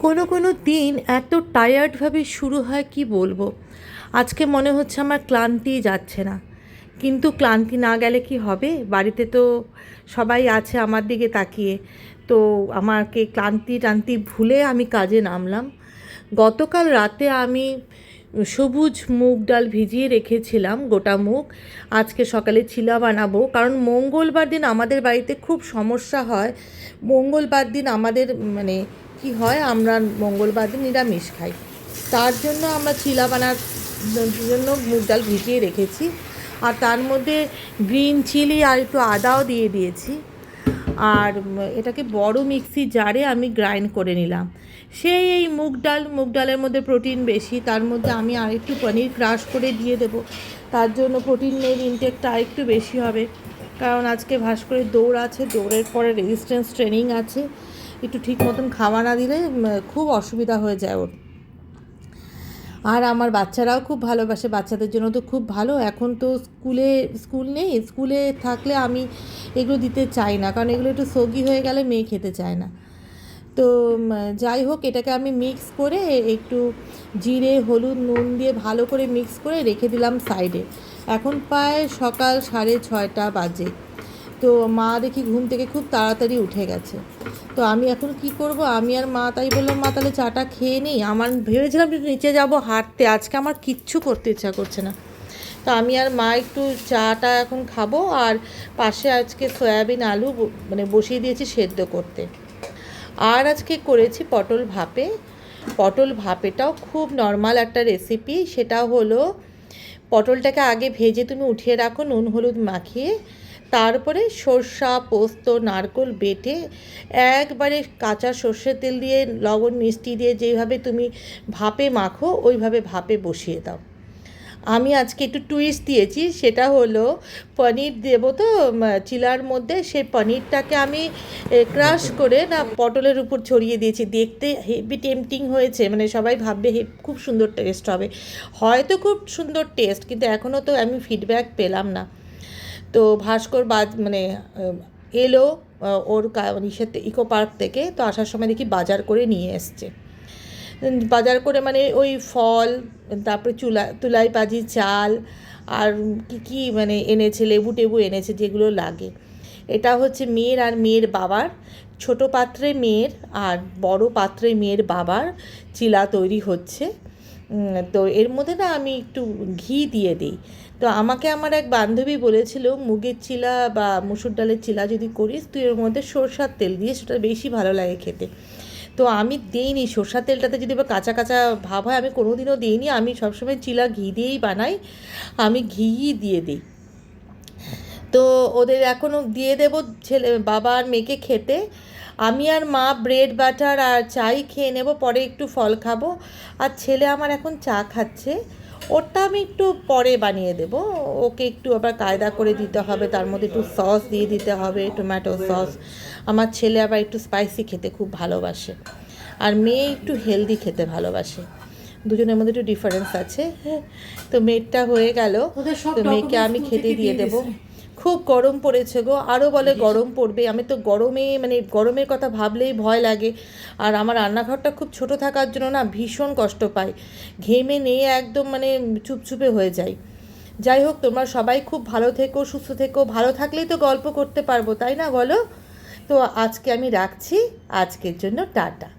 কোনো কোনো দিন এত টায়ার্ডভাবে শুরু হয় কি বলবো। আজকে মনে হচ্ছে আমার ক্লান্তি যাচ্ছে না, কিন্তু ক্লান্তি না গেলে কি হবে? বাড়িতে তো সবাই আছে আমার দিকে তাকিয়ে। তো আমাকে ক্লান্তি টান্তি ভুলে আমি কাজে নামলাম। গতকাল রাতে আমি সবুজ মুগ ডাল ভিজিয়ে রেখেছিলাম, গোটা মুগ। আজকে সকালে চিলা বানাবো, কারণ মঙ্গলবার দিন আমাদের বাড়িতে খুব সমস্যা হয়। মঙ্গলবার দিন আমাদের মানে কি হয়, আমরা মঙ্গলবার দিন নিরামিষ খাই। তার জন্য আমরা চিলা বানার জন্য মুগ ডাল ভিজিয়ে রেখেছি, আর তার মধ্যে গ্রিন চিলি আর একটু আদাও দিয়ে দিয়েছি। আর এটাকে বড় মিক্সি জারে আমি গ্রাইন্ড করে নিলাম। সেই এই মুগ ডালের মধ্যে প্রোটিন বেশি, তার মধ্যে আমি আরেকটু পনির ক্রাশ করে দিয়ে দেবো। তার জন্য প্রোটিনের ইনটেকটা আরেকটু বেশি হবে, কারণ আজকে ভাস্করের দৌড় আছে, দৌড়ের পরে রেজিস্ট্যান্স ট্রেনিং আছে। একটু ঠিক মতন খাওয়া না দিলে খুব অসুবিধা হয়ে যায় ওর। আর আমার বাচ্চারাও খুব ভালোবাসে, বাচ্চাদের জন্য তো খুব ভালো। এখন তো স্কুল নেই, স্কুলে থাকলে আমি এগুলো দিতে চাই না, কারণ এগুলো একটু সগি হয়ে গেলে মেয়ে খেতে চায় না। তো যাই হোক, এটাকে আমি মিক্স করে একটু জিরে হলুদ নুন দিয়ে ভালো করে মিক্স করে রেখে দিলাম সাইডে। এখন প্রায় সকাল 6:30 বাজে। তো মা দেখি ঘুম থেকে খুব তাড়াতাড়ি উঠে গেছে। তো আমি এখন কি করব, আমি আর মা তাই বললাম, মা তাহলে চাটা খেয়ে নিই। আমার ভেবেছিলাম একটু নিচে যাব হাঁটতে, আজকে আমার কিচ্ছু করতে ইচ্ছা করছে না। তো আমি আর মা একটু চাটা এখন খাবো, আর পাশে আজকে সয়াবিন আলু মানে বসিয়ে দিয়েছি সেদ্ধ করতে। আর আজকে করেছি পটল ভাপে। পটল ভাপেটাও খুব নর্মাল একটা রেসিপি। সেটা হলো, পটলটাকে আগে ভেজে তুমি উঠিয়ে রাখো নুন হলুদ মাখিয়ে, তারপরে সর্ষা পোস্ত নারকেল বেটে একবারে কাঁচা সর্ষের তেল দিয়ে লবণ মিষ্টি দিয়ে যেইভাবে তুমি ভাপে মাখো ওইভাবে ভাপে বসিয়ে দাও। আমি আজকে একটু টুইস্ট দিয়েছি, সেটা হলো পনির দেবো তো চিলার মধ্যে, সেই পনিরটাকে আমি ক্রাশ করে না পটলের উপর ছড়িয়ে দিয়েছি। দেখতে হেভি টেম্পটিং হয়েছে, মানে সবাই ভাববে খুব সুন্দর টেস্ট হবে। হয়তো খুব সুন্দর টেস্ট, কিন্তু এখনও তো আমি ফিডব্যাক পেলাম না। তো ভাস্কর মানে এলো ওর ইসেতে ইকো পার্ক থেকে, তো আসার সময় দেখি বাজার করে নিয়ে এসছে। বাজার করে মানে ওই ফল, তারপরে তুলাই পাজি চাল, আর কি মানে এনেছে, লেবু টেবু এনেছে যেগুলো লাগে। এটা হচ্ছে মেয়ের আর মেয়ের বাবার, ছোট পাত্রে মেয়ের আর বড় পাত্রে মেয়ের বাবার চিলা তৈরি হচ্ছে। তো এর মধ্যে না আমি একটু ঘি দিয়ে দিই। তো আমাকে আমার এক বান্ধবী বলেছিল, মুগের চিলা বা মুসুর ডালের চিলা যদি করিস তুই এর মধ্যে সরষার তেল দিয়ে, সেটা বেশি ভালো লাগে খেতে। তো আমি দিইনি সরষার তেলটাতে, যদি বা কাঁচা কাঁচা ভাব হয়, আমি কোনো দিনও দিইনি। আমি সবসময় চিলা ঘি দিয়েই বানাই, আমি ঘিই দিয়ে দিই। তো ওদের এখনও দিয়ে দেবো ছেলে বাবা আর মেয়েকে খেতে। আমি আর মা ব্রেড বাটার আর চাই খেয়ে নেব, পরে একটু ফল খাবো। আর ছেলে আমার এখন চা খাচ্ছে, ওটা আমি একটু পরে বানিয়ে দেব। ওকে একটু আবার কায়দা করে দিতে হবে, তার মধ্যে একটু সস দিয়ে দিতে হবে, টমেটো সস। আমার ছেলে আবার একটু স্পাইসি খেতে খুব ভালোবাসে, আর মেয়ে একটু হেলদি খেতে ভালোবাসে। দুজনের মধ্যে একটু ডিফারেন্স আছে। তো মেয়েরটা হয়ে গেল, তো মেয়েকে আমি খেতে দিয়ে দেবো। খুব গরম পড়েছে গো, আরও বলে গরম পড়বে। আমি তো গরমে মানে গরমের কথা ভাবলেই ভয় লাগে। আর আমার রান্নাঘরটা খুব ছোট থাকার জন্য না ভীষণ কষ্ট পাই, ঘেমে নিয়ে একদম মানে চুপচুপে হয়ে যায়। যাই হোক, তোমরা সবাই খুব ভালো থেকো, সুস্থ থেকো। ভালো থাকলেই তো গল্প করতে পারবো, তাই না বলো? তো আজকে আমি রাখছি, আজকের জন্য টাটা।